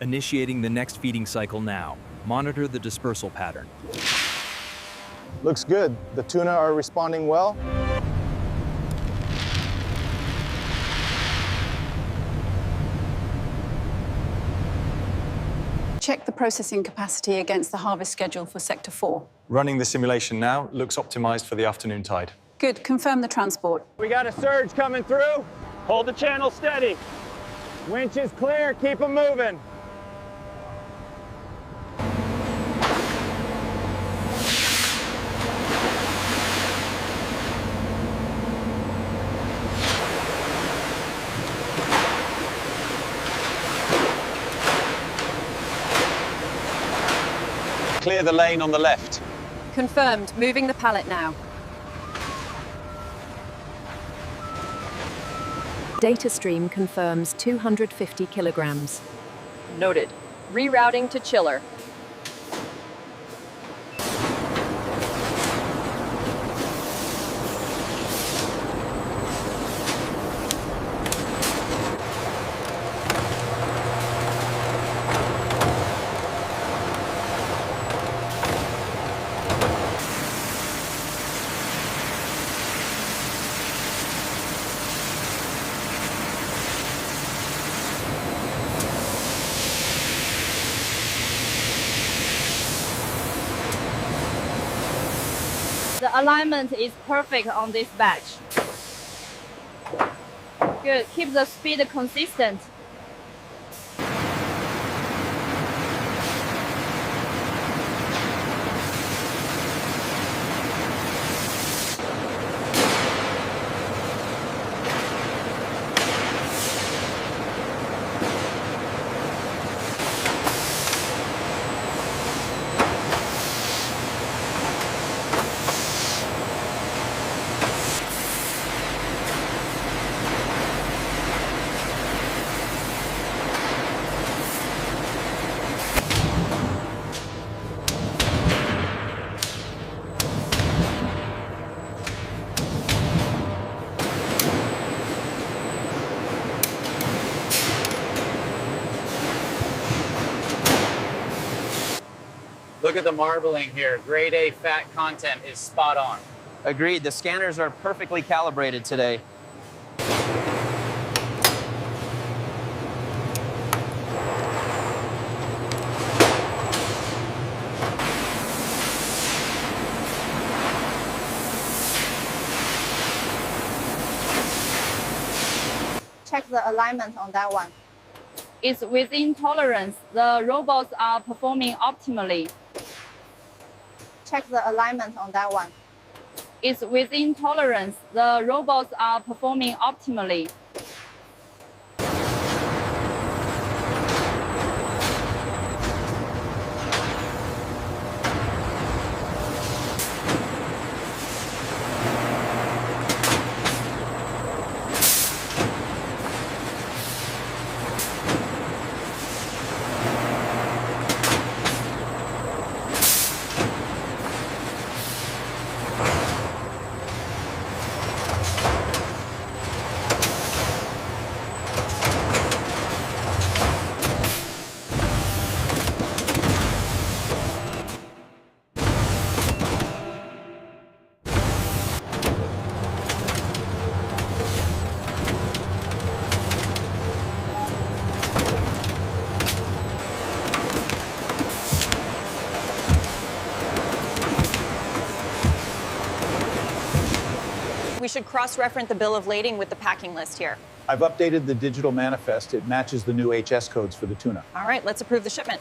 Initiating the next feeding cycle now. Monitor the dispersal pattern. Looks good. The tuna are responding well. Check the processing capacity against the harvest schedule for Sector 4. Running the simulation now. Looks optimized for the afternoon tide. Good. Confirm the transport. We got a surge coming through. Hold the channel steady. Winch is clear. Keep them moving. Clear the lane on the left. Confirmed. Moving the pallet now. Data stream confirms 250 kilograms. Noted. Rerouting to chiller. The alignment is perfect on this batch. Good. Keep the speed consistent. Look at the marbling here. Grade A fat content is spot on. Agreed. The scanners are perfectly calibrated today. Check the alignment on that one. It's within tolerance. The robots are performing optimally. Check the alignment on that one. It's within tolerance. The robots are performing optimally. We should cross-reference the bill of lading with the packing list here. I've updated the digital manifest. It matches the new HS codes for the tuna. All right, let's approve the shipment.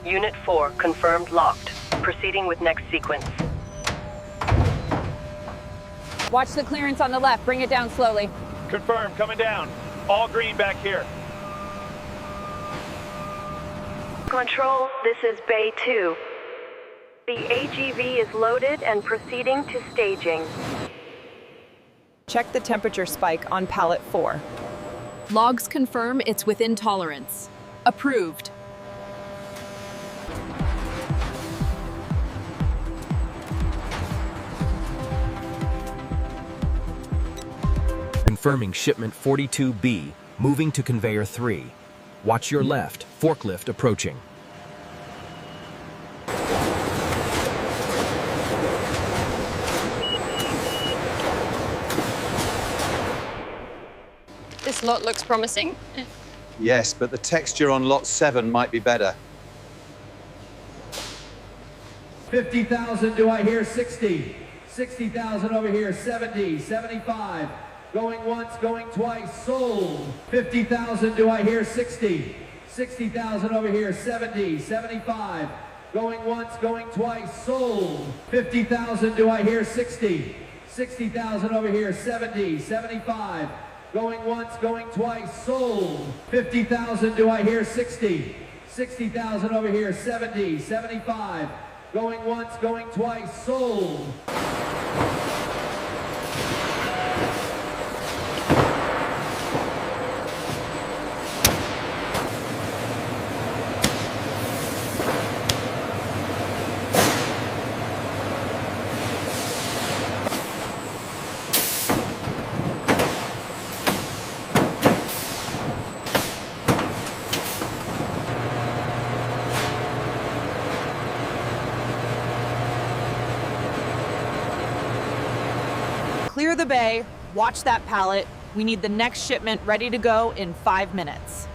Unit 4 confirmed locked. Proceeding with next sequence. Watch the clearance on the left. Bring it down slowly. Confirmed. Coming down. All green back here. Control, this is Bay 2. The AGV is loaded and proceeding to staging. Check the temperature spike on pallet 4. Logs confirm it's within tolerance. Approved. Confirming shipment 42B, moving to conveyor 3. Watch your left, forklift approaching. This lot looks promising. Yes, but the texture on lot 7 might be better. 50,000, do I hear 60? 60,000 over here, 70, 75. Going once, going twice, sold. 50,000, do I hear 60? 60,000 over here, 70, 75. Going once, going twice, sold. 50,000, do I hear 60? 60,000 over here, 70, 75. Going once, going twice, sold. 50,000, do I hear 60? 60,000 over here, 70, 75. Going once, going twice, sold. Clear the bay, watch that pallet. We need the next shipment ready to go in 5 minutes.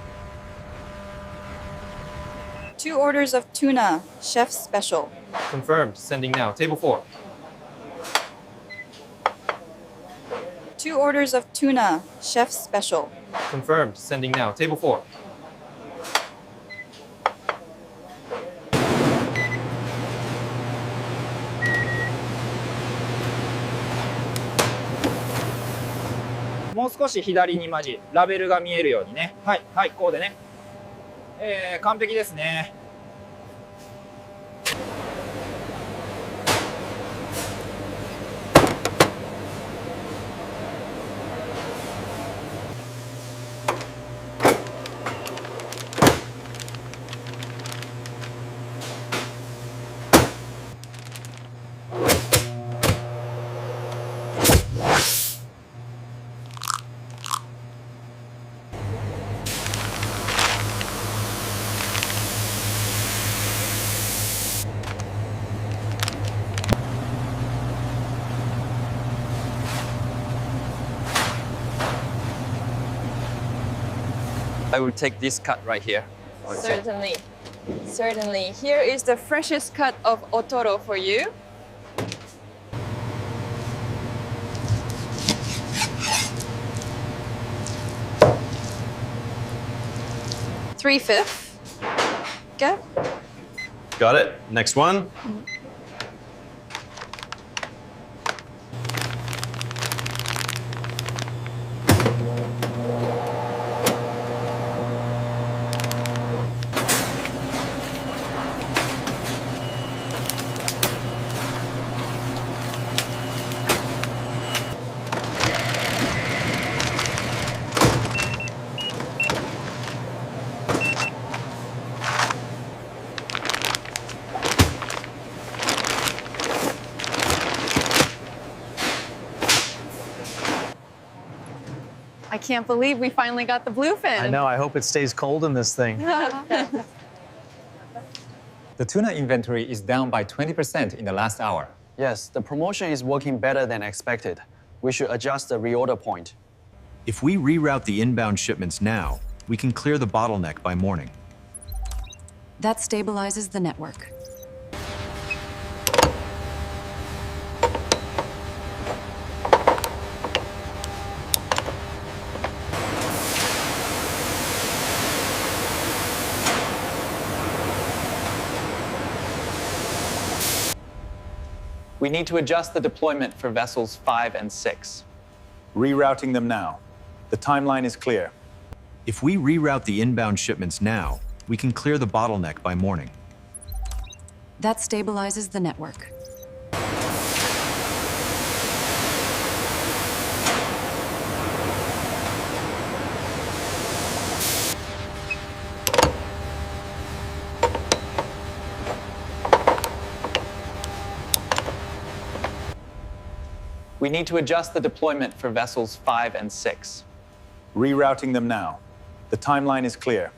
2 orders of tuna, chef special. Confirmed. Sending now. Table 4. 2 orders of tuna, chef special. Confirmed. Sending now. Table 4.もう少し左にマジラベルが見えるようにね。はいはい、こうでね。完璧ですね。I will take this cut right here. Certainly. Certainly. Here is the freshest cut of otoro for you. Three-fifths. Okay. Got it. Next one. I can't believe we finally got the bluefin. I know. I hope it stays cold in this thing. The tuna inventory is down by 20% in the last hour. Yes, the promotion is working better than expected. We should adjust the reorder point. If we reroute the inbound shipments now, we can clear the bottleneck by morning. That stabilizes the network. We need to adjust the deployment for vessels 5 and 6. Rerouting them now. The timeline is clear. If we reroute the inbound shipments now, we can clear the bottleneck by morning. That stabilizes the network. We need to adjust the deployment for vessels 5 and 6. Rerouting them now. The timeline is clear.